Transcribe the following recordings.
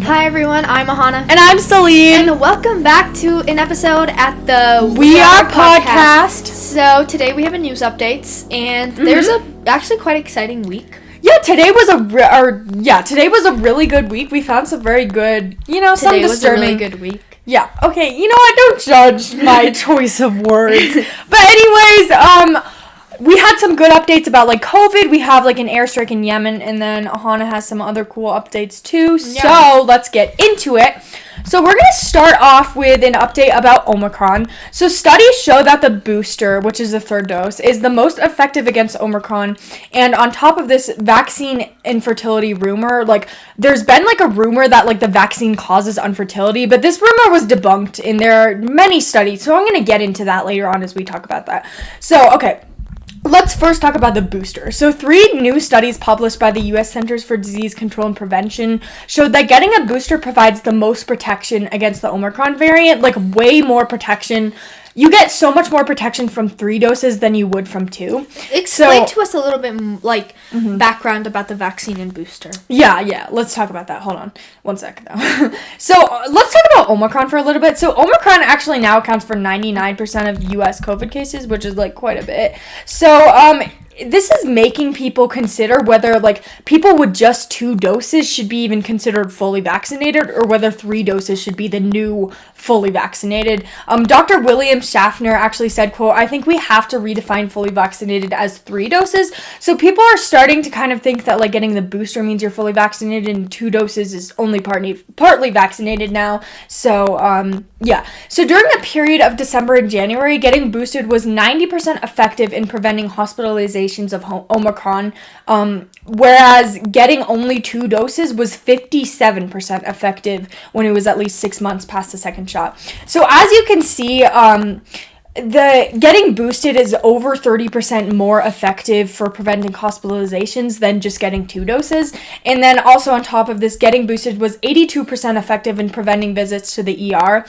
Hi everyone, I'm Ahana. And I'm Celine. And welcome back to an episode at the We Are podcast. So today we have a news updates, and there's a actually quite exciting week. Yeah, today was a really good week. We found some very good, some Today was a disturbing. really good week. Yeah, okay, I don't judge my choice of words. But anyways, we had some good updates about, COVID. We have, an airstrike in Yemen, and then Ahana has some other cool updates, too. Yeah. So, let's get into it. So, we're going to start off with an update about Omicron. So, studies show that the booster, which is the third dose, is the most effective against Omicron. And on top of this vaccine infertility rumor, there's been, a rumor that, the vaccine causes infertility. But this rumor was debunked, and there are many studies. So, I'm going to get into that later on as we talk about that. So, okay. Let's first talk about the booster. So 3 new studies published by the U.S. Centers for Disease Control and Prevention showed that getting a booster provides the most protection against the Omicron variant, way more protection. You get so much more protection from 3 doses than you would from 2. Explain to us a little bit, background about the vaccine and booster. Yeah. Let's talk about that. Hold on. 1 second, though. So, let's talk about Omicron for a little bit. So, Omicron actually now accounts for 99% of U.S. COVID cases, which is, quite a bit. So, this is making people consider whether, people with just 2 doses should be even considered fully vaccinated, or whether 3 doses should be the new fully vaccinated. Dr. William Schaffner actually said, quote, "I think we have to redefine fully vaccinated as 3 doses." So people are starting to kind of think that, getting the booster means you're fully vaccinated, and 2 doses is only partly vaccinated now. So, yeah. So during the period of December and January, getting boosted was 90% effective in preventing hospitalization of Omicron, whereas getting only 2 doses was 57% effective when it was at least 6 months past the second shot. So as you can see, the getting boosted is over 30% more effective for preventing hospitalizations than just getting 2 doses. And then also on top of this, getting boosted was 82% effective in preventing visits to the ER,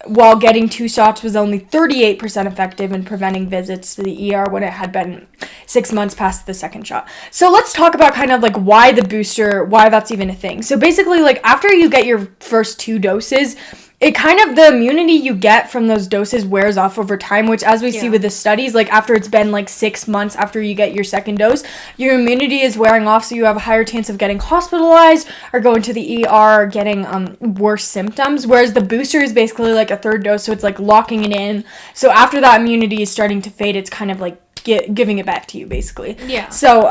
while getting 2 shots was only 38% effective in preventing visits to the ER when it had been 6 months past the second shot. So let's talk about kind of why the booster, why that's even a thing. So basically, after you get your first 2 doses, it kind of, the immunity you get from those doses wears off over time, which as we see with the studies, after it's been 6 months after you get your second dose, your immunity is wearing off, so you have a higher chance of getting hospitalized or going to the ER or getting worse symptoms, whereas the booster is basically a third dose, so it's locking it in. So after that immunity is starting to fade, it's kind of giving it back to you, basically. Yeah. So,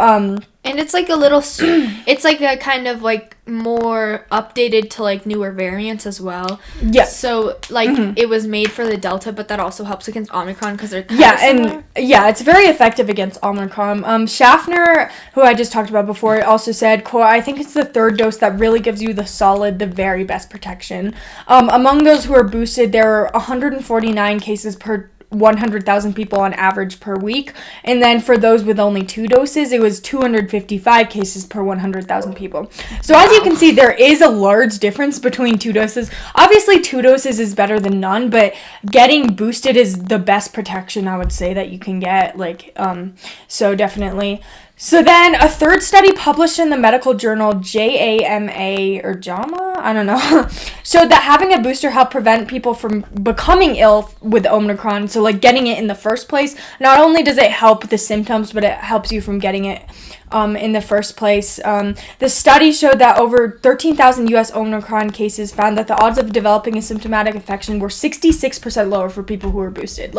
and it's a little, it's a kind of more updated to newer variants as well. Yeah. So it was made for the Delta, but that also helps against Omicron because they're kind of similar. It's very effective against Omicron. Schaffner, who I just talked about before, also said, quote, "I think it's the third dose that really gives you the very best protection." Among those who are boosted, there are 149 cases per 100,000 people on average per week, and then for those with only 2 doses, it was 255 cases per 100,000 people. So as you can see, there is a large difference between 2 doses. Obviously 2 doses is better than none, but getting boosted is the best protection, I would say, that you can get. So definitely. So then, a third study published in the medical journal JAMA, or JAMA? I don't know, showed that having a booster helped prevent people from becoming ill with Omicron. So, getting it in the first place, not only does it help the symptoms, but it helps you from getting it in the first place. The study showed that over 13,000 U.S. Omicron cases found that the odds of developing a symptomatic infection were 66% lower for people who were boosted.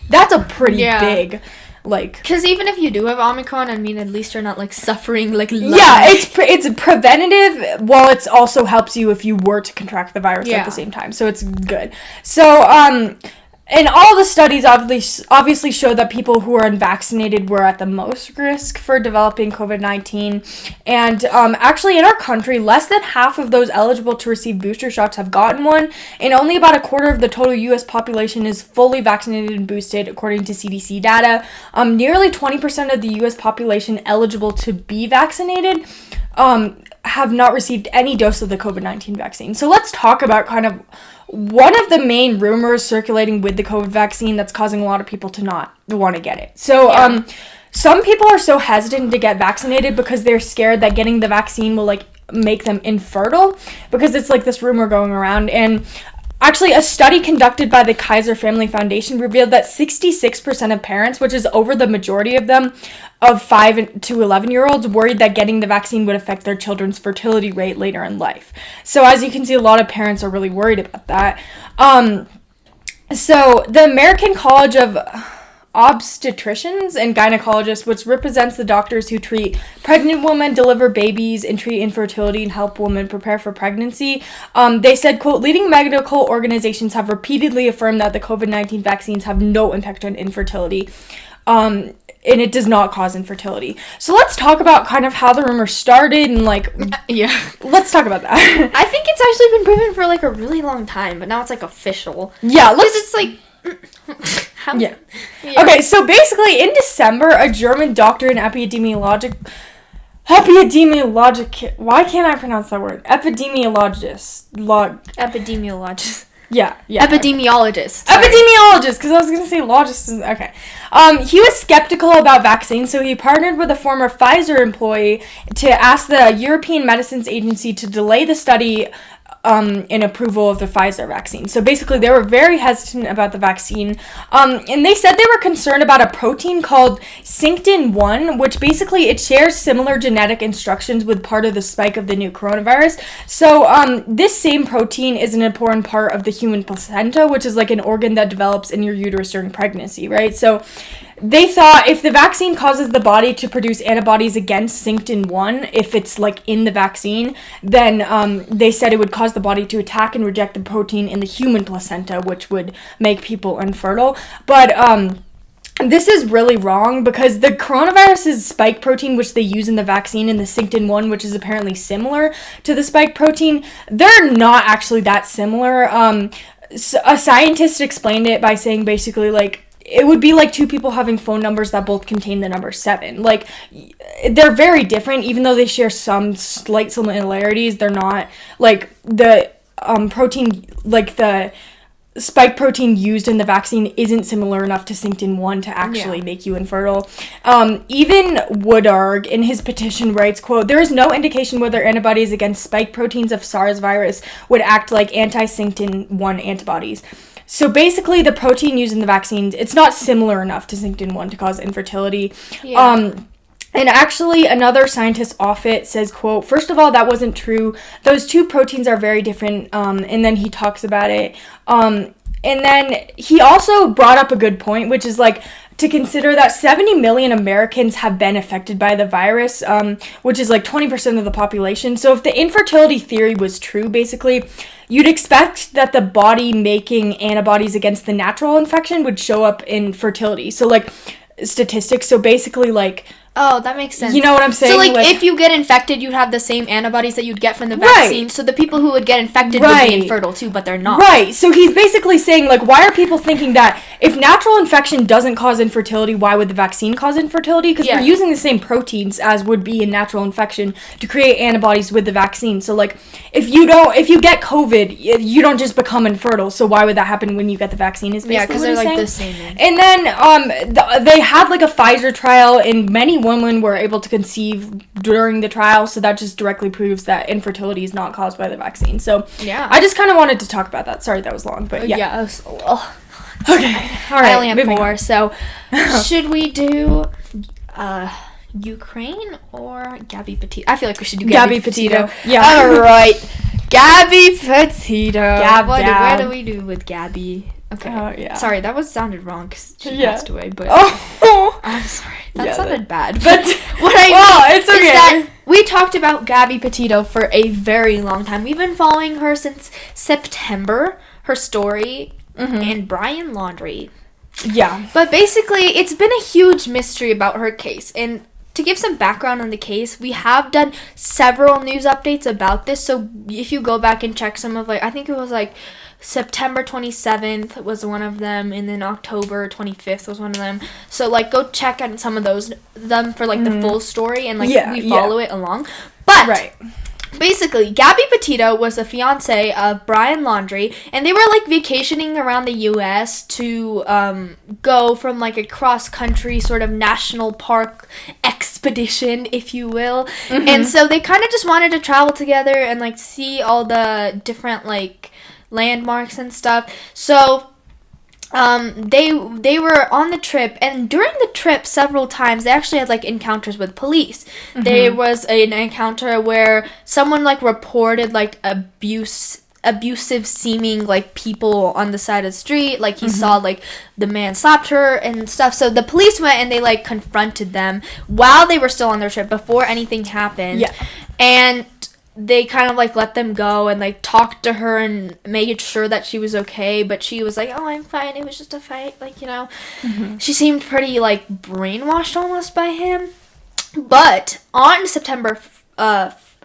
That's a pretty big... because even if you do have Omicron, at least you're not suffering it's preventative, while it's also helps you if you were to contract the virus at the same time, so it's good. So and all the studies obviously show that people who are unvaccinated were at the most risk for developing COVID-19. And actually, in our country, less than half of those eligible to receive booster shots have gotten one, and only about a quarter of the total U.S. population is fully vaccinated and boosted, according to CDC data. Nearly 20% of the U.S. population eligible to be vaccinated have not received any dose of the COVID-19 vaccine. So let's talk about kind of one of the main rumors circulating with the COVID vaccine that's causing a lot of people to not want to get it. So, some people are so hesitant to get vaccinated because they're scared that getting the vaccine will, make them infertile, because it's like this rumor going around. And actually, a study conducted by the Kaiser Family Foundation revealed that 66% of parents, which is over the majority of them, of 5 to 11-year-olds, worried that getting the vaccine would affect their children's fertility rate later in life. So as you can see, a lot of parents are really worried about that. So the American College of Obstetricians and Gynecologists, which represents the doctors who treat pregnant women, deliver babies, and treat infertility and help women prepare for pregnancy, they said, quote, leading medical organizations have repeatedly affirmed that the COVID-19 vaccines have no impact on infertility, and it does not cause infertility. So let's talk about kind of how the rumor started and, like, yeah. Let's talk about that. I think it's actually been proven for, like, a really long time, but now it's, like, official. Yeah, because it's, like... Yeah. Okay, so basically in December, a German doctor and epidemiologist, why can't I pronounce that word? Epidemiologist. Yeah. Epidemiologist. Epidemiologist, because I was going to say logist. Okay. He was skeptical about vaccines, so he partnered with a former Pfizer employee to ask the European Medicines Agency to delay the study in approval of the Pfizer vaccine. So basically, they were very hesitant about the vaccine, and they said they were concerned about a protein called Synctin-1, which basically it shares similar genetic instructions with part of the spike of the new coronavirus. So this same protein is an important part of the human placenta, which is like an organ that develops in your uterus during pregnancy, right? So they thought if the vaccine causes the body to produce antibodies against Synctin-1, if it's like in the vaccine, then they said it would cause the body to attack and reject the protein in the human placenta, which would make people infertile. But this is really wrong, because the coronavirus's spike protein, which they use in the vaccine, and the Synctin-1, which is apparently similar to the spike protein, they're not actually that similar. A scientist explained it by saying basically, like, it would be like two people having phone numbers that both contain the number 7. Like, they're very different, even though they share some slight similarities. They're not, like, the protein, like, the spike protein used in the vaccine isn't similar enough to Synctin-1 to actually make you infertile. Even Woodard, in his petition, writes, quote, there is no indication whether antibodies against spike proteins of SARS virus would act like anti-Synctin-1 antibodies. So basically, the protein used in the vaccines, it's not similar enough to Synctin-1 to cause infertility. Yeah. And actually, another scientist off it says, quote, first of all, that wasn't true. Those two proteins are very different. And then he talks about it. And then he also brought up a good point, which is, like, to consider that 70 million Americans have been affected by the virus, which is like 20% of the population. So if the infertility theory was true, basically, you'd expect that the body making antibodies against the natural infection would show up in fertility. So, like, statistics. So basically, like... Oh, that makes sense. You know what I'm saying? So, like, if you get infected, you'd have the same antibodies that you'd get from the vaccine. Right. So the people who would get infected would be infertile too, but they're not. Right. So he's basically saying, like, why are people thinking that if natural infection doesn't cause infertility, why would the vaccine cause infertility? Because we're using the same proteins as would be in natural infection to create antibodies with the vaccine. So, like, if you get COVID, you don't just become infertile. So why would that happen when you get the vaccine? Is basically because they're like the same. And then they had like a Pfizer trial, and many women were able to conceive during the trial. So that just directly proves that infertility is not caused by the vaccine. So I just kind of wanted to talk about that. Sorry, that was long, but yeah. It was a little. Okay. All right. I only have 4. So should we do Ukraine or Gabby Petito? I feel like we should do Gabby Petito. Yeah. All right. Gabby Petito. What do we do with Gabby? Okay. Sorry, that sounded wrong because she passed away. But I'm sorry. That sounded bad. But what I mean is that we talked about Gabby Petito for a very long time. We've been following her since September. Her story and Brian Laundrie. Yeah. But basically, it's been a huge mystery about her case. And to give some background on the case, we have done several news updates about this. So if you go back and check some of, like, I think it was like September 27th was one of them, and then October 25th was one of them. So, like, go check on some of them for, like, the full story, and, like, we follow it along. But basically, Gabby Petito was the fiance of Brian Laundrie, and they were, like, vacationing around the U.S. to go from, like, a cross-country sort of national park expedition expedition, if you will. And so they kind of just wanted to travel together and, like, see all the different, like, landmarks and stuff. So they were on the trip, and during the trip several times they actually had, like, encounters with police. There was an encounter where someone, like, reported, like, abusive seeming, like, people on the side of the street. Like, he saw, like, the man slapped her and stuff. So the police went and they, like, confronted them while they were still on their trip, before anything happened. And they kind of, like, let them go and, like, talked to her and made sure that she was okay. But she was like, oh, I'm fine, it was just a fight, like, you know. She seemed pretty, like, brainwashed almost by him. But on September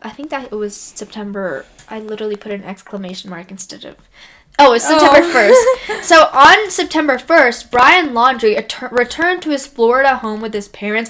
I think that it was September, I literally put an exclamation mark instead of, it's September 1st. So on September 1st, Brian Laundrie returned to his Florida home with his parents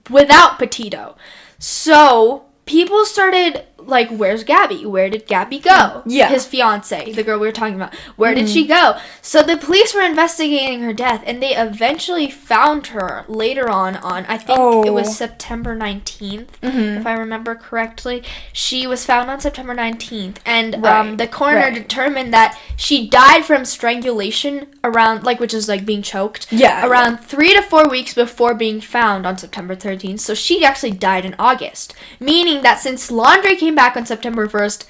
without Petito. So people started, like, where's Gabby? Where did Gabby go? His fiance, the girl we were talking about. Where did she go? So the police were investigating her death, and they eventually found her later on I think it was September 19th, if I remember correctly. She was found on September 19th, and the coroner determined that she died from strangulation around, like, which is, like, being choked, around 3 to 4 weeks before being found on September 13th. So she actually died in August, meaning that since Laundrie came back on September 1st,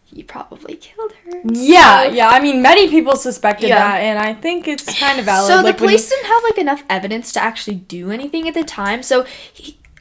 he probably killed her. I mean, many people suspected that, and I think it's kind of valid. So, like, the police didn't have, like, enough evidence to actually do anything at the time. So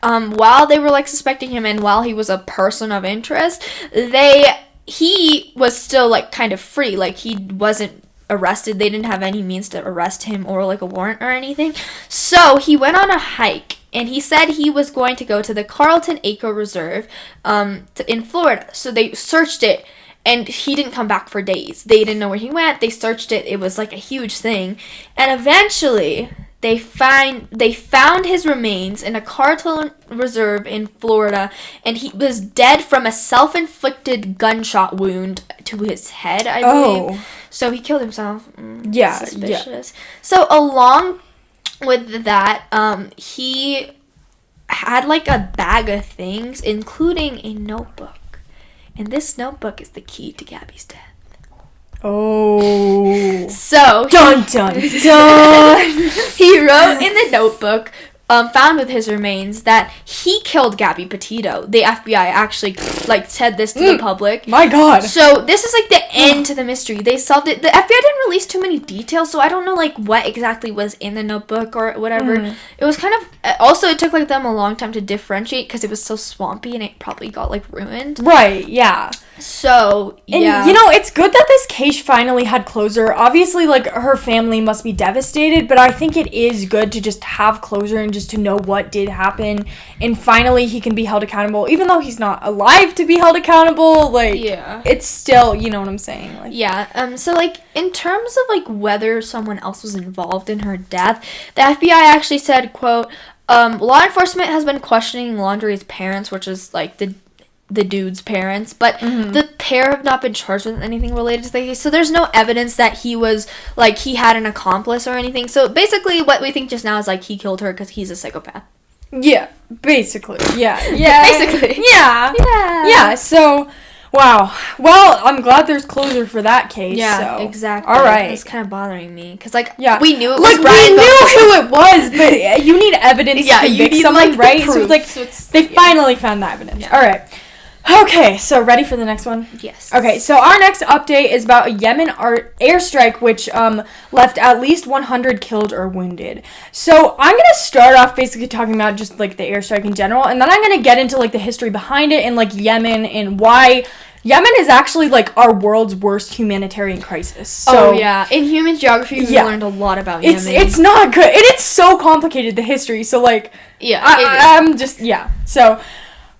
while they were, like, suspecting him and while he was a person of interest, he was still, like, kind of free. Like, he wasn't arrested. They didn't have any means to arrest him or, like, a warrant or anything. So he went on a hike. And he said he was going to go to the Carlton Eco Reserve in Florida. So they searched it, and he didn't come back for days. They didn't know where he went. They searched it. It was, like, a huge thing. And eventually, they found his remains in a Carlton Reserve in Florida, and he was dead from a self-inflicted gunshot wound to his head, I believe. So he killed himself. Suspicious. So along with that, he had, like, a bag of things, including a notebook. And this notebook is the key to Gabby's death. So dun dun dun. He wrote in the notebook, found with his remains, that he killed Gabby Petito. The FBI actually, like, said this to the public. My God. So this is, like, the end to the mystery. They solved it. The FBI didn't release too many details, so I don't know, like, what exactly was in the notebook or whatever. It was kind of, also it took, like, them a long time to differentiate because it was so swampy and it probably got, like, ruined. So, and, you know, it's good that this case finally had closure. Obviously, like, her family must be devastated, but I think it is good to just have closure and just to know what did happen, and finally he can be held accountable, even though he's not alive to be held accountable. Like, it's still, you know what I'm saying? Like, so, like, in terms of, like, whether someone else was involved in her death, the FBI actually said, quote, law enforcement has been questioning Laundrie's parents, which is, like, the dude's parents, but the pair have not been charged with anything related to the case, so there's no evidence that he was, like, he had an accomplice or anything. So basically what we think just now is, like, he killed her because he's a psychopath. Basically. So, wow. Well, I'm glad there's closure for that case. Exactly. All right. It's kind of bothering me because, like, we knew it was like, Brian. We knew who it was, but you need evidence to convict someone, like, right? So it's like they finally found the evidence. All right. Okay, so ready for the next one? Yes. Okay, so our next update is about a Yemen airstrike which left at least 100 killed or wounded. So I'm going to start off basically talking about just, like, the airstrike in general, and then I'm going to get into, like, the history behind it and, like, Yemen and why Yemen is actually, like, our world's worst humanitarian crisis. So, in human geography, we learned a lot about Yemen. It's not good. It's so complicated, the history, so, like, I'm just, so...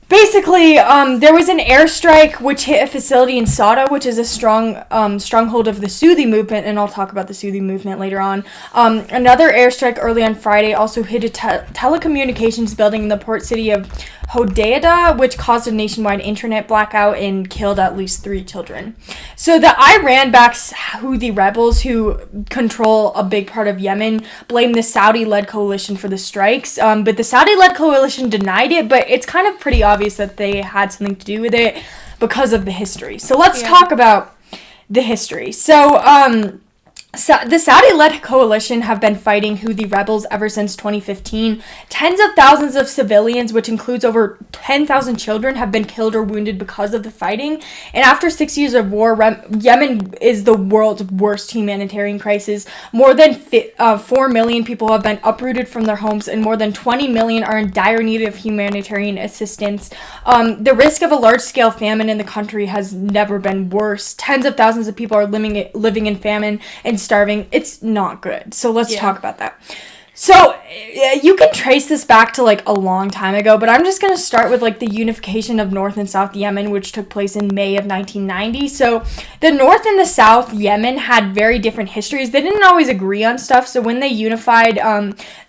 basically, there was an airstrike which hit a facility in Sada, which is a stronghold of the Southi movement, and I'll talk about the Southi movement later on. Another airstrike early on Friday also hit a telecommunications building in the port city of Hodeidah, which caused a nationwide internet blackout and killed at least 3 children. So the Iran-backed Houthi rebels, who control a big part of Yemen, blame the Saudi-led coalition for the strikes. But the Saudi-led coalition denied it, but it's kind of pretty obvious that they had something to do with it because of the history. So let's talk about the history. So the Saudi-led coalition have been fighting Houthi rebels ever since 2015. Tens of thousands of civilians, which includes over 10,000 children, have been killed or wounded because of the fighting. And after 6 years of war, Yemen is the world's worst humanitarian crisis. More than 4 million people have been uprooted from their homes, and more than 20 million are in dire need of humanitarian assistance. The risk of a large-scale famine in the country has never been worse. Tens of thousands of people are living in famine and starving. It's not good. So let's talk about that. So you can trace this back to like a long time ago, but I'm just going to start with like the unification of North and South Yemen, which took place in May of 1990. So the North and the South Yemen had very different histories. They didn't always agree on stuff. So when they unified,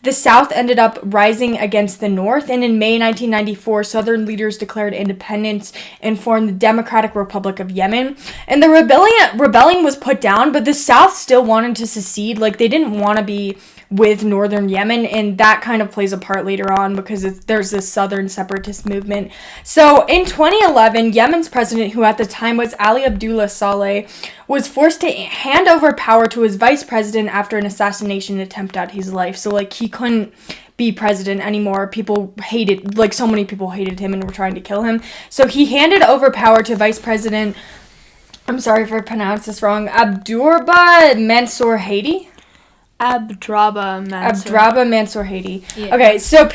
the South ended up rising against the North. And in May 1994, Southern leaders declared independence and formed the Democratic Republic of Yemen. And the rebellion was put down, but the South still wanted to secede. Like, they didn't want to be with northern Yemen, and that kind of plays a part later on because there's this southern separatist movement. So in 2011, Yemen's president, who at the time was Ali Abdullah Saleh, was forced to hand over power to his vice president after an assassination attempt at his life. So like, he couldn't be president anymore. People hated, like, so many people hated him and were trying to kill him. So he handed over power to Vice President, I'm sorry if I pronounced this wrong, Abdurrahman Mansour Hadi. Abdrabba Mansour Hadi. Yeah. Okay, so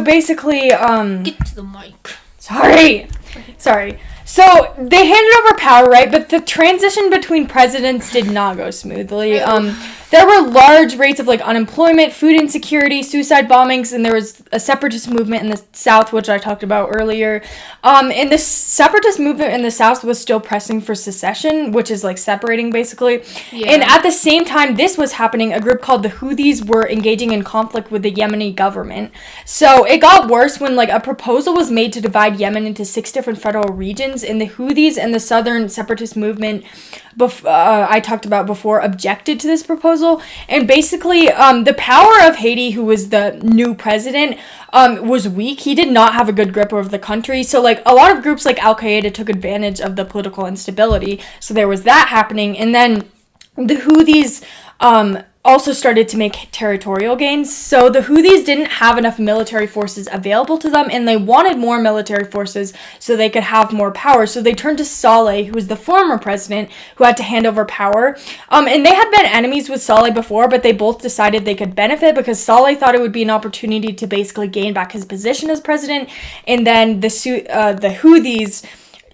basically, get to the mic. Sorry. So they handed over power, right? But the transition between presidents did not go smoothly. There were large rates of like unemployment, food insecurity, suicide bombings, and there was a separatist movement in the South, which I talked about earlier. And the separatist movement in the South was still pressing for secession, which is like separating basically. Yeah. And at the same time this was happening, a group called the Houthis were engaging in conflict with the Yemeni government. So it got worse when like a proposal was made to divide Yemen into 6 different federal regions, and the Houthis and the southern separatist movement I talked about before objected to this proposal. And basically the power of Hadi, who was the new president, was weak. He did not have a good grip over the country. So like a lot of groups like Al-Qaeda took advantage of the political instability. So there was that happening. And then the Houthis also started to make territorial gains. So the Houthis didn't have enough military forces available to them, and they wanted more military forces so they could have more power. So they turned to Saleh, who was the former president, who had to hand over power. And they had been enemies with Saleh before, but they both decided they could benefit because Saleh thought it would be an opportunity to basically gain back his position as president. And then the Houthis,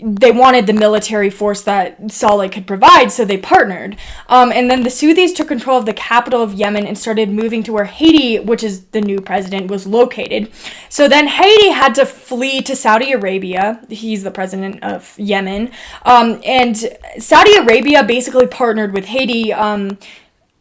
they wanted the military force that Saleh could provide, so they partnered. And then the Southis took control of the capital of Yemen and started moving to where Hadi, which is the new president, was located. So then Hadi had to flee to Saudi Arabia. He's the president of Yemen. And Saudi Arabia basically partnered with Hadi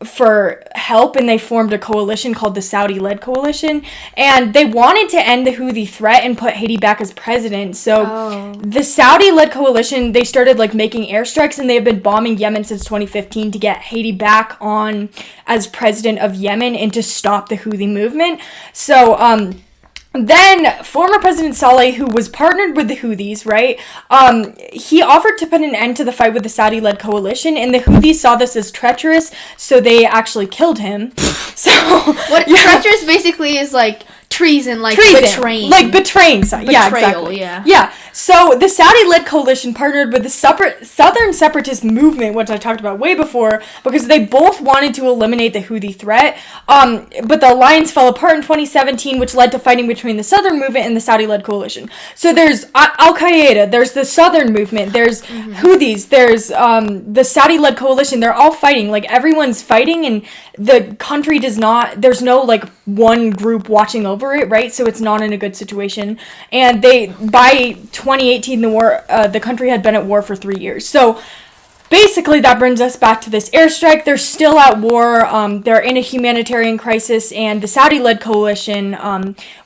for help, and they formed a coalition called the Saudi-led coalition, and they wanted to end the Houthi threat and put Hadi back as president. So the Saudi-led coalition, they started like making airstrikes, and they have been bombing Yemen since 2015 to get Hadi back on as president of Yemen and to stop the Houthi movement. So then former President Saleh, who was partnered with the Houthis, right, he offered to put an end to the fight with the Saudi-led coalition, and the Houthis saw this as treacherous, so they actually killed him. So what treacherous basically is like treason, betraying. Like betraying. Yeah, exactly. Yeah. Yeah. So the Saudi-led coalition partnered with the Southern Separatist movement, which I talked about way before, because they both wanted to eliminate the Houthi threat. But the alliance fell apart in 2017, which led to fighting between the Southern movement and the Saudi-led coalition. So there's Al-Qaeda, there's the Southern movement, there's Houthis, there's the Saudi-led coalition. They're all fighting. Like, everyone's fighting, and the country there's no, like, one group watching over it, right? So it's not in a good situation. And by 2018, the country had been at war for 3 years. So basically, that brings us back to this airstrike. They're still at war. They're in a humanitarian crisis, and the Saudi-led coalition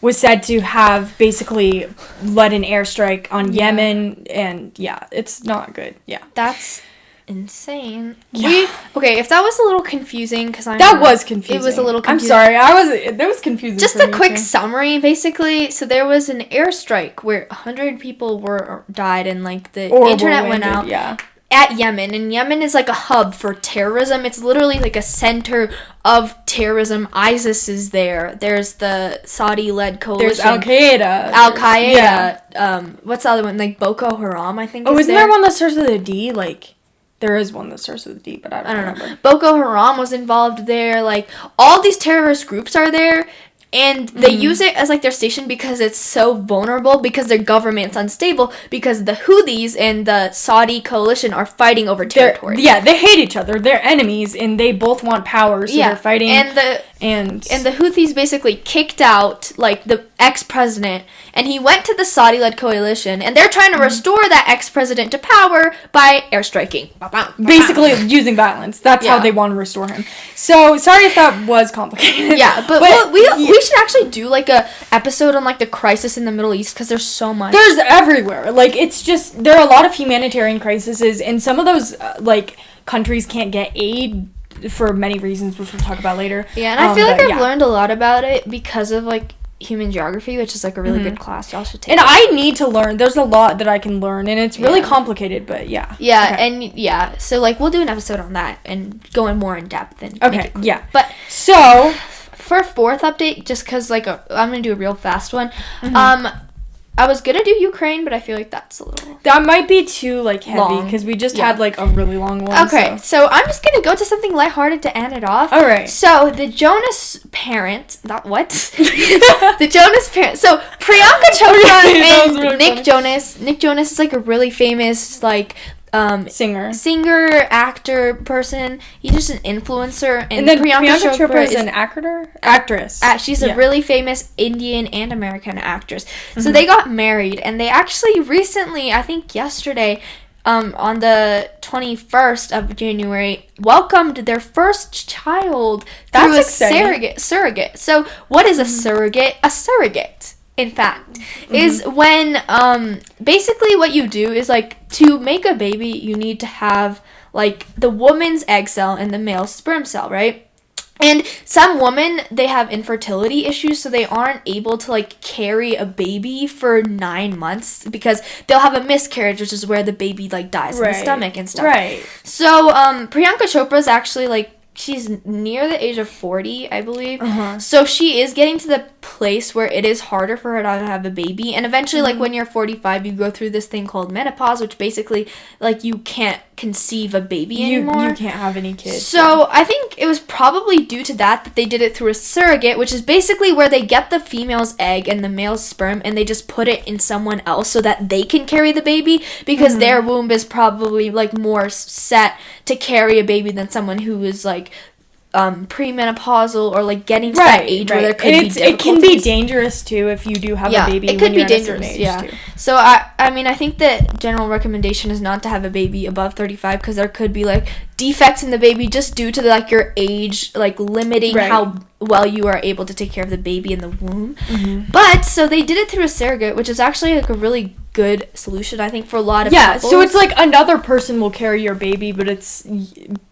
was said to have basically led an airstrike on Yemen, and it's not good. Yeah, that's insane. Yeah. If that was a little confusing, because that was confusing. It was a little confusing. I'm sorry, that was confusing. Just a quick summary, basically. So there was an airstrike where 100 people died, and like the internet went out. Yeah. At Yemen, and Yemen is like a hub for terrorism. It's literally like a center of terrorism. ISIS is there. There's the Saudi-led coalition. There's Al-Qaeda. Yeah. What's the other one? Like Boko Haram, I think. Oh, isn't there one that starts with a D? Like, there is one that starts with a D, but I don't remember. Boko Haram was involved there. Like, all these terrorist groups are there. And they use it as, like, their station because it's so vulnerable, because their government's unstable, because the Houthis and the Saudi coalition are fighting over territory. They hate each other. They're enemies, and they both want power, so they're fighting. And the Houthis basically kicked out, like, the ex-president, and he went to the Saudi-led coalition, and they're trying to restore that ex-president to power by airstriking. Basically, using violence. That's how they want to restore him. So, sorry if that was complicated. Yeah, but we should actually do, like, a episode on, like, the crisis in the Middle East, because there's so much. There's everywhere. Like, it's just, there are a lot of humanitarian crises, and some of those, countries can't get aid for many reasons, which we'll talk about later. Yeah, and I feel like I've learned a lot about it because of, like, human geography, which is, like, a really good class. Y'all should take it. And I need to learn. There's a lot that I can learn, and it's really complicated, but Yeah, okay. So, like, we'll do an episode on that and go in more in depth. And But, so, for fourth update, just because, like, I'm going to do a real fast one. I was going to do Ukraine, but I feel like that's a little... That might be too, like, heavy, because we just had, like, a really long one. Okay, so I'm just going to go to something lighthearted to end it off. All right. So, the Jonas parent... The Jonas parent... So, Priyanka Chopra and really Nick Jonas... Nick Jonas is, like, a really famous, like... singer, actor, person. He's just an influencer. And then Priyanka Chopra is an actress. She's a really famous Indian and American actress. So they got married, and they actually recently, I think yesterday, on the 21st of January, welcomed their first child through a surrogate. So what is a surrogate? A surrogate, in fact, is when, basically what you do is, like, to make a baby, you need to have, like, the woman's egg cell and the male's sperm cell, right? And some women, they have infertility issues, so they aren't able to, like, carry a baby for 9 months because they'll have a miscarriage, which is where the baby, like, dies in the stomach and stuff. Right. So, Priyanka Chopra's actually, like, she's near the age of 40, I believe. So she is getting to the place where it is harder for her to have a baby. And eventually, like, when you're 45, you go through this thing called menopause, which basically, like, you can't conceive a baby anymore. You can't have any kids. So I think it was probably due to that they did it through a surrogate, which is basically where they get the female's egg and the male's sperm, and they just put it in someone else so that they can carry the baby, because their womb is probably, like, more set to carry a baby than someone who is, like, premenopausal or, like, getting to that age where there could be difficulties. It can be dangerous too if you do have a baby. It could be dangerous. Too. So I mean, I think the general recommendation is not to have a baby above 35, because there could be, like, defects in the baby just due to, like, your age, like, limiting how well you are able to take care of the baby in the womb. But so they did it through a surrogate, which is actually, like, a really good solution, I think, for a lot of couples. So it's like another person will carry your baby, but it's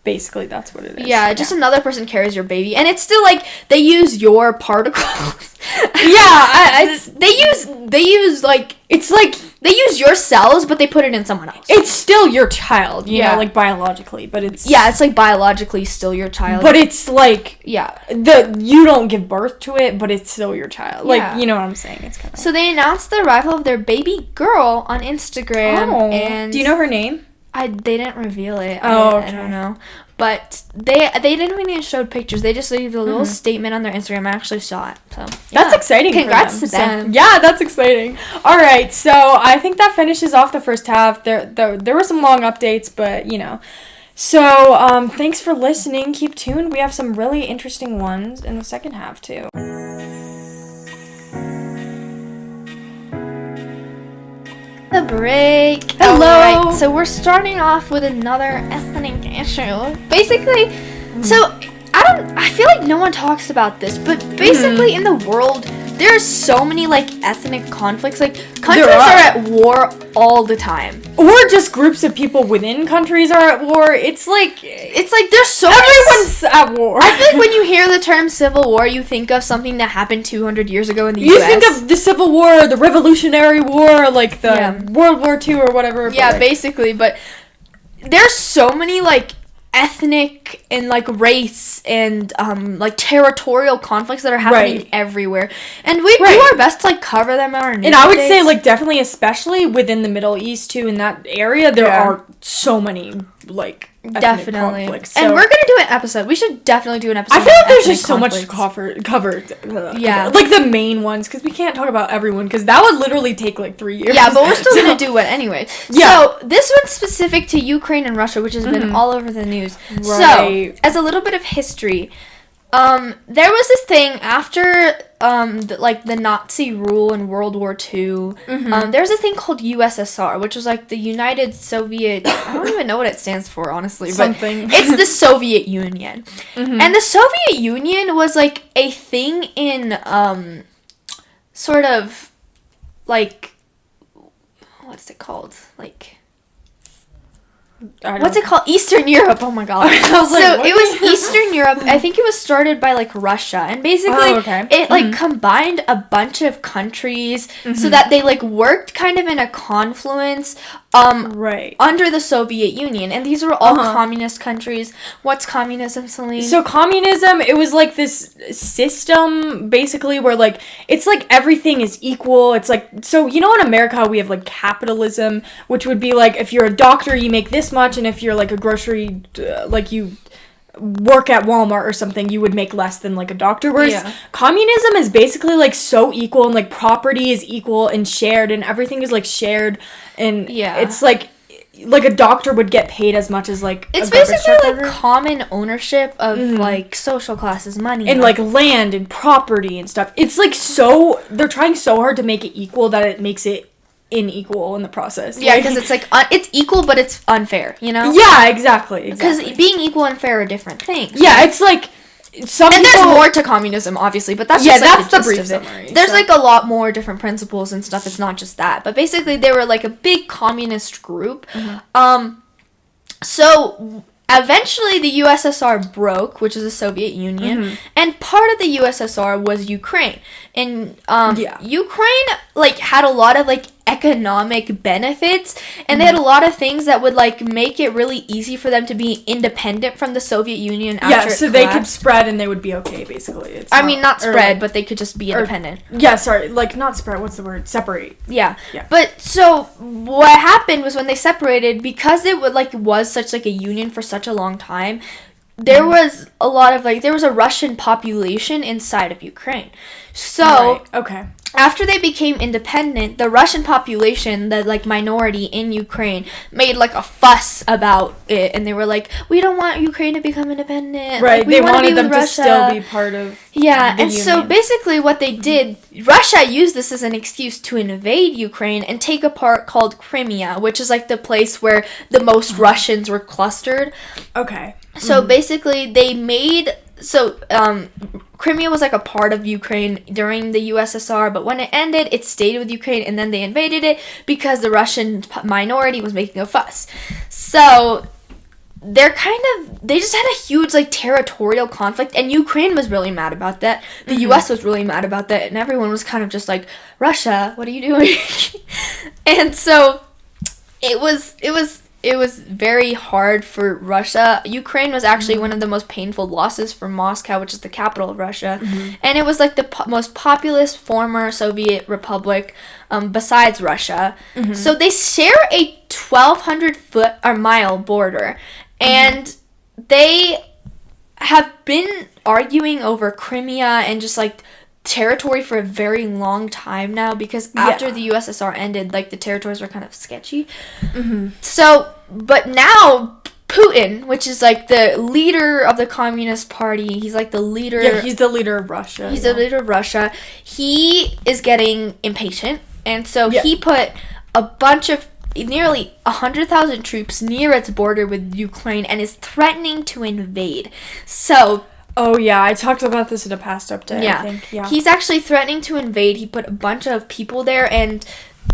basically that's what it is. Just another person carries your baby, and it's still, like, they use your particles. They use like, it's like they use your cells, but they put it in someone else. It's still your child, you know, like, biologically, but it's... Yeah, it's, like, biologically still your child. But it's, like... Yeah. You don't give birth to it, but it's still your child. Like, you know what I'm saying? It's kind of... So they announced the arrival of their baby girl on Instagram, and... Do you know her name? They didn't reveal it. Okay. I don't know. But they didn't even show pictures. They just leave a little statement on their Instagram. I actually saw it. So that's exciting. Congrats to them. Yeah, that's exciting. All right, so I think that finishes off the first half. There were some long updates, but you know. So thanks for listening. Keep tuned. We have some really interesting ones in the second half too. The break. Hello. All right, so we're starting off with another ethnic issue. Basically, so I feel like no one talks about this, but basically in the world, there's so many like ethnic conflicts. Like countries are at war all the time. Or just groups of people within countries are at war. It's like there's so everyone's at war. I feel like when you hear the term Civil War, you think of something that happened 200 years ago in the U.S. You think of the Civil War, the Revolutionary War, like the World War II or whatever. Yeah, like, basically. But there's so many like ethnic and like race and like territorial conflicts that are happening everywhere, and we do our best to like cover them in our news. And I would say like definitely, especially within the Middle East too, in that area, there are so many like definitely conflicts. So. And we're gonna do an episode. We should definitely do an episode. I feel like there's just so conflicts. much covered. Like the main ones, because we can't talk about everyone, because that would literally take like 3 years. Yeah, but we're still gonna do it anyway. So this one's specific to Ukraine and Russia, which has been all over the news. So as a little bit of history, there was this thing after the Nazi rule in World War II. There was this thing called USSR, which was like the United Soviet. I don't even know what it stands for, honestly. Something. But it's the Soviet Union, and the Soviet Union was like a thing in sort of like what's it called like. What's it called? Eastern Europe. Oh my god. It was Eastern Europe. I think it was started by like Russia, and basically it like combined a bunch of countries so that they like worked kind of in a confluence under the Soviet Union, and these were all communist countries. What's communism, Celine? So communism, it was like this system basically where like it's like everything is equal. It's like, so you know in America we have like capitalism, which would be like if you're a doctor you make this much, and if you're like a grocery like you work at Walmart or something, you would make less than like a doctor. Whereas communism is basically like so equal, and like property is equal and shared, and everything is like shared, and it's like a doctor would get paid as much as like it's basically like common ownership of like social classes, money, and like land and property and stuff. It's like so they're trying so hard to make it equal that it makes it unequal in the process. Yeah, because it's like it's equal, but it's unfair. You know? Yeah, exactly. Because being equal and fair are different things. Yeah, it's like there's more to communism, obviously, but that's just like that's the brief summary. There's like a lot more different principles and stuff. It's not just that, but basically they were like a big communist group. So eventually the USSR broke, which is the Soviet Union, and part of the USSR was Ukraine. And Ukraine like had a lot of like economic benefits, and they had a lot of things that would like make it really easy for them to be independent from the Soviet Union after so they could spread and they would be okay, basically. Not spread, but they could just be independent. Like not spread, what's the word? Separate. Yeah. But so what happened was when they separated, because it was such like a union for such a long time, there was a lot of like there was a Russian population inside of Ukraine. So after they became independent, the Russian population, the like minority in Ukraine, made like a fuss about it, and they were like, "We don't want Ukraine to become independent. Right? Like, they wanted them to still be part of the and union. So basically, what they did, Russia used this as an excuse to invade Ukraine and take a part called Crimea, which is like the place where the most Russians were clustered. Okay. So basically, they made. So, Crimea was like a part of Ukraine during the USSR, but when it ended, it stayed with Ukraine, and then they invaded it because the Russian minority was making a fuss. So, they just had a huge, like, territorial conflict, and Ukraine was really mad about that. The US was really mad about that, and everyone was kind of just like, Russia, what are you doing? And so it was very hard for Russia. Ukraine was actually one of the most painful losses for Moscow, which is the capital of Russia. And it was like the most populous former Soviet republic besides Russia. So they share a 1,200 foot or mile border. And they have been arguing over Crimea and just like territory for a very long time now, because after the USSR ended, like the territories were kind of sketchy. So, but now Putin, which is like the leader of the Communist Party, he's like the leader. Yeah, he's the leader of Russia. He's the leader of Russia. He is getting impatient, and so he put a bunch of nearly 100,000 troops near its border with Ukraine and is threatening to invade. So. Oh, yeah, I talked about this in a past update, I think. Yeah. He's actually threatening to invade. He put a bunch of people there, and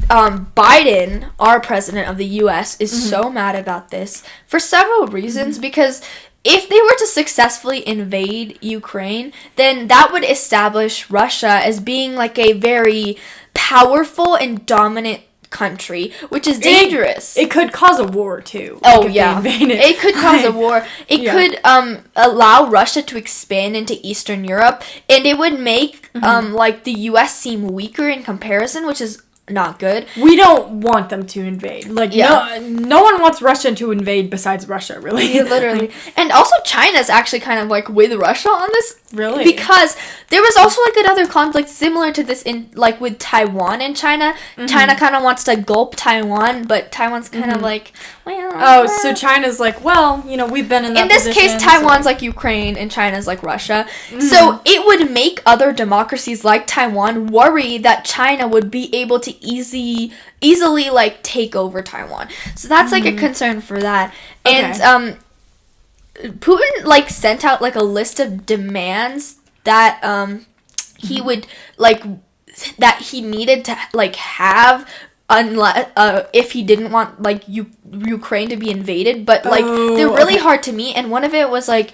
Biden, our president of the U.S., is so mad about this for several reasons, because if they were to successfully invade Ukraine, then that would establish Russia as being like a very powerful and dominant country, which is dangerous. It could cause a war too. Oh yeah, it could cause a war. It could allow Russia to expand into Eastern Europe, and it would make like the U.S. seem weaker in comparison, which is not good. We don't want them to invade. Like no one wants Russia to invade besides Russia, really. Yeah, literally. And also China's actually kind of like with Russia on this. Really? Because there was also like another conflict similar to this in like with Taiwan and China. China kind of wants to gulp Taiwan, but Taiwan's kind of like, well. Oh, so China's like, well, you know, we've been in that position. In this case, Taiwan's like Ukraine and China's like Russia. So it would make other democracies like Taiwan worry that China would be able to easily like take over Taiwan. So that's like a concern for that. And Putin like sent out like a list of demands that he would like that he needed to like have unless if he didn't want like Ukraine to be invaded, but like they're really hard to meet. And one of it was like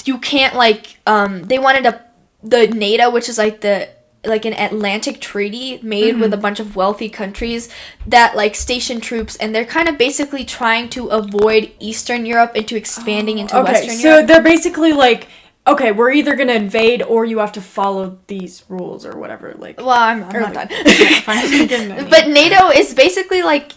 you can't like they wanted the NATO, which is like an Atlantic treaty made with a bunch of wealthy countries that like station troops, and they're kind of basically trying to avoid Eastern Europe into expanding into Western Europe. So they're basically like, okay, we're either gonna invade or you have to follow these rules or whatever. Like, well, I'm not done. But NATO is basically like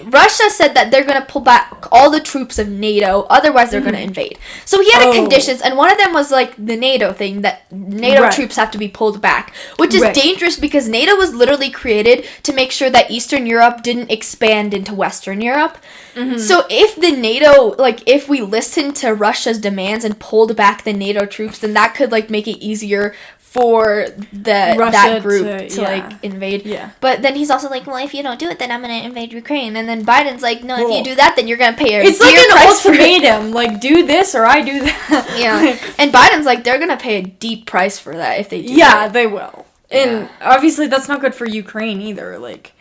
Russia said that they're going to pull back all the troops of NATO, otherwise they're going to invade. So he had conditions, and one of them was like the NATO thing, that NATO troops have to be pulled back, which is dangerous because NATO was literally created to make sure that Eastern Europe didn't expand into Western Europe. So if the NATO, like if we listened to Russia's demands and pulled back the NATO troops, then that could like make it easier for that group to like invade. Yeah. But then he's also like, well, if you don't do it, then I'm gonna invade Ukraine. And then Biden's like, no, if you do that, then you're gonna pay it's like an ultimatum, like do this or I do that. Yeah. And Biden's like, they're gonna pay a deep price for that if they do. Yeah, they will. And obviously that's not good for Ukraine either. Like,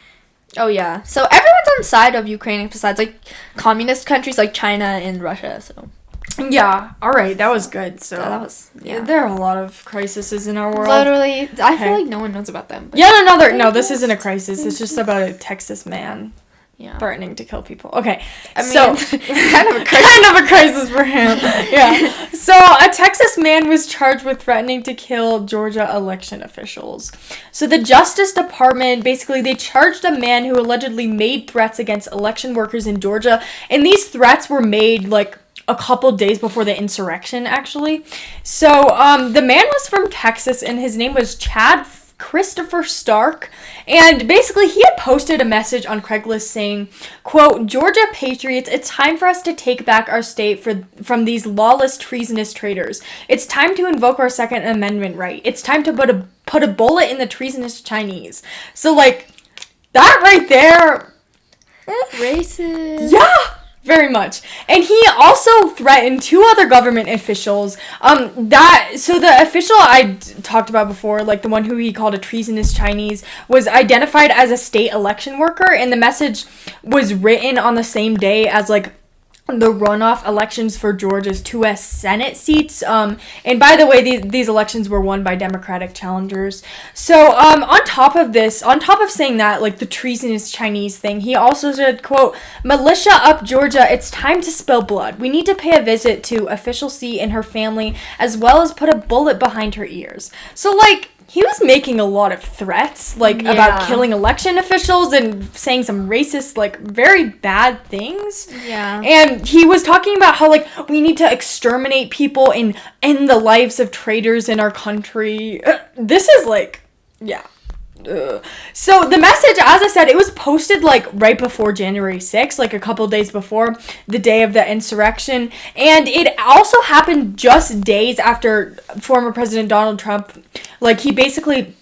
oh yeah. So everyone's on side of Ukraine besides like communist countries like China and Russia. So. Yeah, alright, that was good. So that was, there are a lot of crises in our world. Literally, I feel like no one knows about them. But no, this isn't a crisis. It's just about a Texas man threatening to kill people. Okay, kind of a crisis for him. Yeah. So a Texas man was charged with threatening to kill Georgia election officials. So the Justice Department, basically, they charged a man who allegedly made threats against election workers in Georgia, and these threats were made like a couple days before the insurrection, actually. So, the man was from Texas, and his name was Chad Christopher Stark, and basically he had posted a message on Craigslist saying, quote, "Georgia patriots, it's time for us to take back our state from these lawless, treasonous traitors. It's time to invoke our Second Amendment right. It's time to put a bullet in the treasonous Chinese." So, like, that right there... Racist. Yeah! Very much. And he also threatened two other government officials. So the official I talked about before, like the one who he called a treasonous Chinese, was identified as a state election worker, and the message was written on the same day as like the runoff elections for Georgia's 2 Senate seats. And by the way, these elections were won by Democratic challengers. So, on top of saying that, like, the treasonous Chinese thing, he also said, quote, "Militia up Georgia, it's time to spill blood. We need to pay a visit to official Xi and her family, as well as put a bullet behind her ears." So, like, he was making a lot of threats, like, about killing election officials and saying some racist, like, very bad things. Yeah. And he was talking about how, like, we need to exterminate people and end the lives of traitors in our country. This is, like, yeah. So the message, as I said, it was posted like right before January 6th, like a couple days before the day of the insurrection, and it also happened just days after former President Donald Trump, like, he basically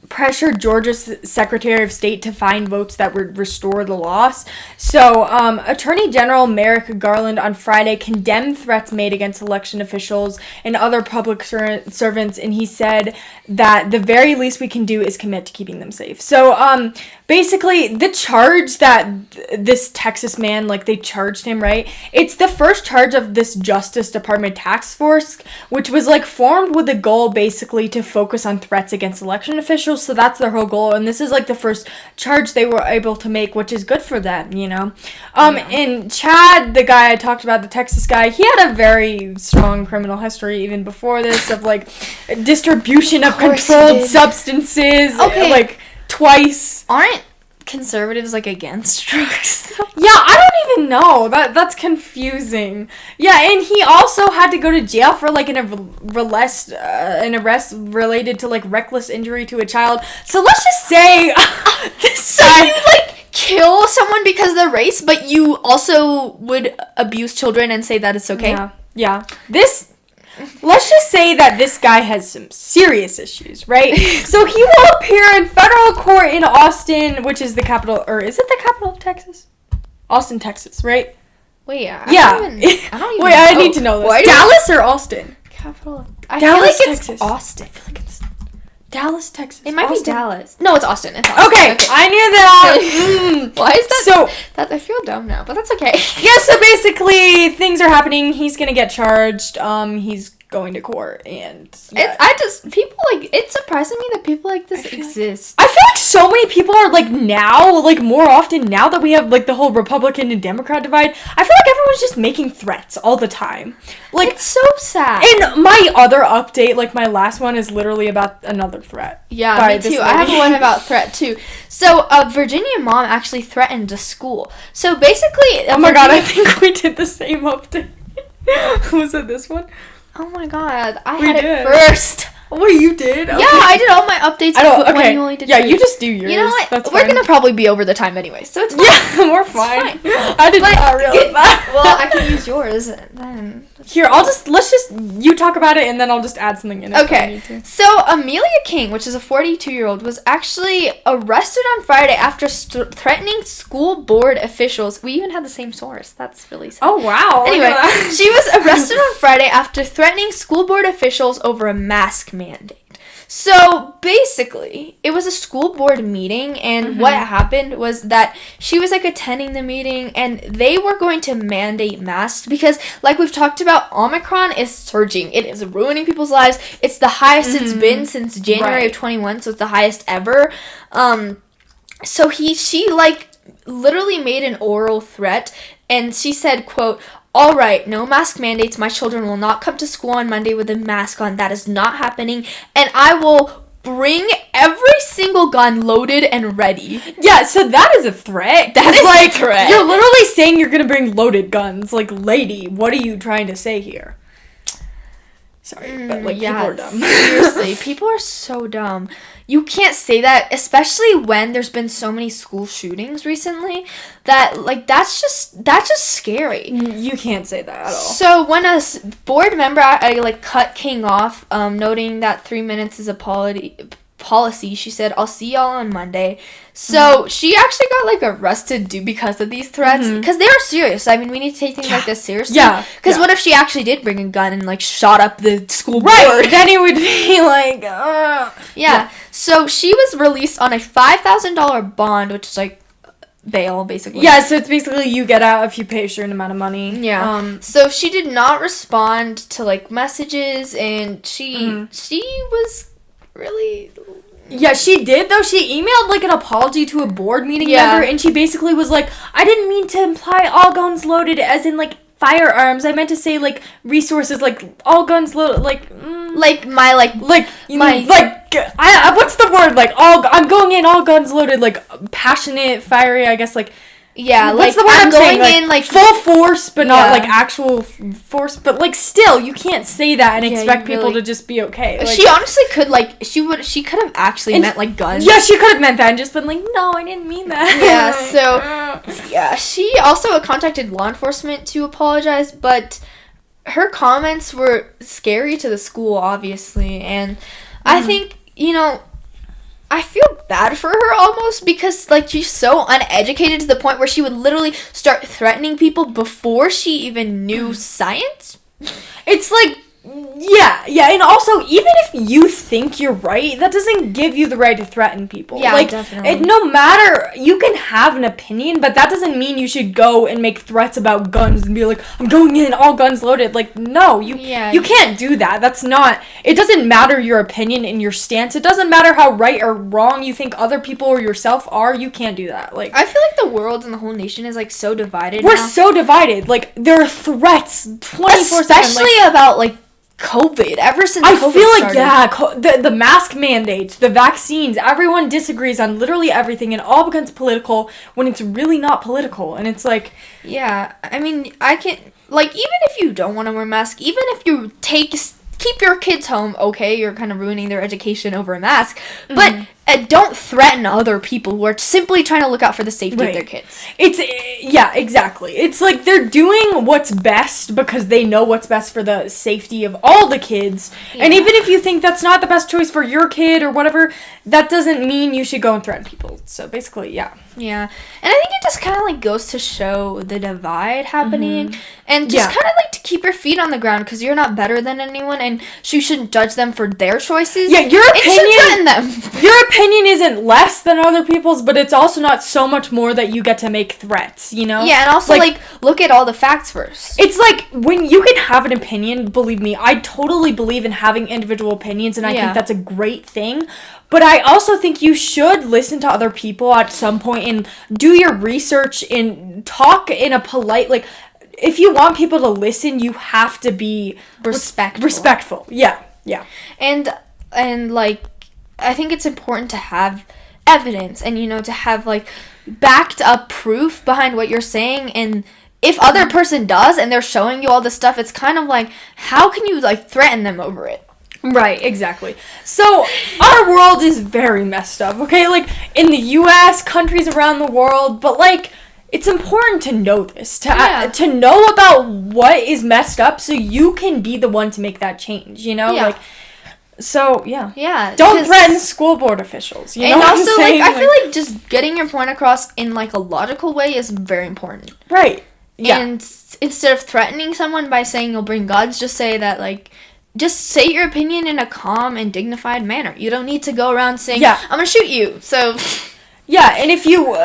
pressured Georgia's Secretary of State to find votes that would restore the loss. So, Attorney General Merrick Garland on Friday condemned threats made against election officials and other public servants, and he said that the very least we can do is commit to keeping them safe. So, basically, the charge that this Texas man, like, they charged him, right? It's the first charge of this Justice Department task force, which was, like, formed with the goal, basically, to focus on threats against election officials. So that's their whole goal, and this is, like, the first charge they were able to make, which is good for them, you know? And Chad, the guy I talked about, the Texas guy, he had a very strong criminal history even before this of, like, distribution of controlled substances, like, twice. Aren't conservatives, like, against drugs? Yeah, I don't even know. That's confusing. Yeah, and he also had to go to jail for, like, an arrest related to, like, reckless injury to a child. So let's just say this guy, you, like, kill someone because of their race, but you also would abuse children and say that it's okay? Yeah. Let's just say that this guy has some serious issues, right? So he will appear in federal court in Austin, which is the capital, or is it the capital of Texas? Austin, Texas, right? Wait, I don't even Wait, I need to know this. Dallas or Austin? Capital. Dallas, feel like it's Texas. Austin. I feel like it's Dallas, Texas. It might Austin. be Dallas. No, it's Austin. It's Austin. Okay, I knew that. Why is that? So that I feel dumb now, but that's okay. Yeah, so basically things are happening. He's gonna get charged. He's going to court, and it surprises me that people like this exist. I feel like so many people are, like, now, like, more often now that we have, like, the whole Republican and Democrat divide, I feel like everyone's just making threats all the time. Like, it's so sad. And my other update, like, my last one is literally about another threat. Yeah, me too. I have one about threat too. So a Virginia mom actually threatened a school. So basically, oh my god, I think we did the same update. Was it this one? Oh my god, I had it first. Oh, you did? Okay. Yeah, I did all my updates. When you only did you just do yours. You know what? That's we're fine. Gonna probably be over the time anyway, so it's fine. Yeah, we're fine. I did not realize that. Well, I can use yours then. Here, you talk about it, and then I'll just add something in. Okay. So Amelia King, which is a 42-year-old, was actually arrested on Friday after threatening school board officials. We even had the same source. That's really sad. Oh wow. Anyway, she was arrested on Friday after threatening school board officials over a mask mandate. So basically, it was a school board meeting, and what happened was that she was, like, attending the meeting, and they were going to mandate masks because, like we've talked about, Omicron is surging. It is ruining people's lives. It's the highest it's been since January of 21, so it's the highest ever. So she like literally made an oral threat, and she said, quote, "All right, no mask mandates. My children will not come to school on Monday with a mask on. That is not happening. And I will bring every single gun loaded and ready." Yeah, so that is a threat. That is like a threat. You're literally saying you're going to bring loaded guns. Like, lady, what are you trying to say here? Sorry, but, like, people are dumb. Seriously, people are so dumb. You can't say that, especially when there's been so many school shootings recently, that, like, that's just scary. You can't say that at all. So when a board member, cut King off, noting that 3 minutes is a policy, she said, "I'll see y'all on Monday." So she actually got, like, arrested because of these threats, because they are serious. I mean, we need to take things like this seriously. Yeah. Because what if she actually did bring a gun and, like, shot up the school board? Right. Then it would be like, Yeah. So she was released on a $5,000 bond, which is, like, bail, basically. Yeah, so it's basically you get out if you pay a certain amount of money. Yeah. So she did not respond to, like, messages, and she was really... Yeah, she did, though. She emailed, like, an apology to a board meeting member, and she basically was like, I didn't mean to imply all guns loaded as in, like, firearms. I meant to say, like, resources, like, all guns loaded, like... what's the word? Like, I'm going in, all guns loaded, like, passionate, fiery, I guess, like... Yeah, what's the word I'm going saying? Like, full force, but not, like, actual force. But, like, still, you can't say that and expect people to just be okay. Like, she honestly could, like, she could have actually meant, like, guns. Yeah, she could have meant that and just been like, no, I didn't mean that. Yeah, so, yeah, she also contacted law enforcement to apologize, but her comments were scary to the school, obviously, and I think, you know... I feel bad for her almost because, like, she's so uneducated to the point where she would literally start threatening people before she even knew science. It's like, yeah, and also, even if you think you're right, that doesn't give you the right to threaten people. Yeah, like, definitely. No matter, you can have an opinion, but that doesn't mean you should go and make threats about guns and be like, I'm going in, all guns loaded. Like, no, you can't do that. That's not, it doesn't matter your opinion and your stance. It doesn't matter how right or wrong you think other people or yourself are. You can't do that. Like, I feel like the world and the whole nation is, like, so divided We're now. so divided. Like, there are threats 24/7. Especially about, like, COVID. Ever since I COVID feel like started. the mask mandates, the vaccines, everyone disagrees on literally everything, and all becomes political when it's really not political. And it's like, yeah, I mean, I can, like, even if you don't want to wear a mask, even if you keep your kids home, okay, you're kind of ruining their education over a mask, but don't threaten other people who are simply trying to look out for the safety of their kids. Yeah, exactly. It's like they're doing what's best because they know what's best for the safety of all the kids. Yeah. And even if you think that's not the best choice for your kid or whatever, that doesn't mean you should go and threaten people. So basically, yeah. Yeah. And I think it just kind of, like, goes to show the divide happening. And just kind of, like, to keep your feet on the ground because you're not better than anyone and you shouldn't judge them for their choices. Yeah, your opinion... threaten them. Your opinion isn't less than other people's, but it's also not so much more that you get to make threats, you know? Yeah, and also, like look at all the facts first. It's like, when you can have an opinion, believe me, I totally believe in having individual opinions, and I think that's a great thing. But I also think you should listen to other people at some point and do your research and talk in a polite, like, if you want people to listen, you have to be respectful. Yeah. And like, I think it's important to have evidence and, you know, to have, like, backed up proof behind what you're saying. And if other person does and they're showing you all this stuff, it's kind of like, how can you, like, threaten them over it? Right, exactly. So, our world is very messed up, okay? Like, in the U.S., countries around the world, but, like, it's important to know this, to know about what is messed up so you can be the one to make that change, you know? Yeah. Like, so, yeah. Yeah. Don't threaten school board officials, you know what I'm saying? Like, I feel like just getting your point across in, like, a logical way is very important. Right. Yeah. And instead of threatening someone by saying you'll bring guns, just say that, like, just say your opinion in a calm and dignified manner. You don't need to go around saying, I'm going to shoot you. So, yeah, and if you,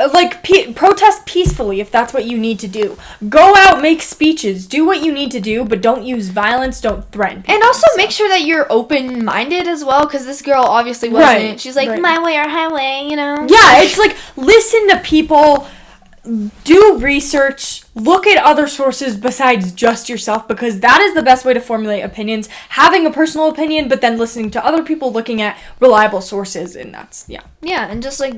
protest peacefully if that's what you need to do. Go out, make speeches, do what you need to do, but don't use violence, don't threaten people. And also make sure that you're open-minded as well, because this girl obviously wasn't. Right. She's like, my way or highway, you know? Yeah, it's like, listen to people, do research, look at other sources besides just yourself, because that is the best way to formulate opinions. Having a personal opinion, but then listening to other people, looking at reliable sources, and that's, Yeah, and just, like,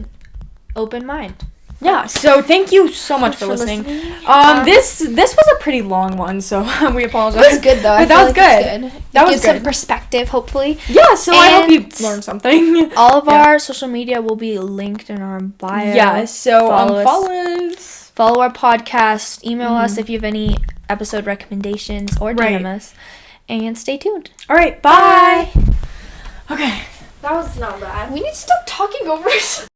open mind. Yeah, so thank you so much for listening. This was a pretty long one, so we apologize. It was good, though. But that was good. That was good. Some perspective, hopefully. Yeah, so I hope you learned something. All of our social media will be linked in our bio. Yeah, so follow us. Follow our podcast. Email us if you have any episode recommendations or DM us. And stay tuned. All right, bye. Okay. That was not bad. We need to stop talking over it.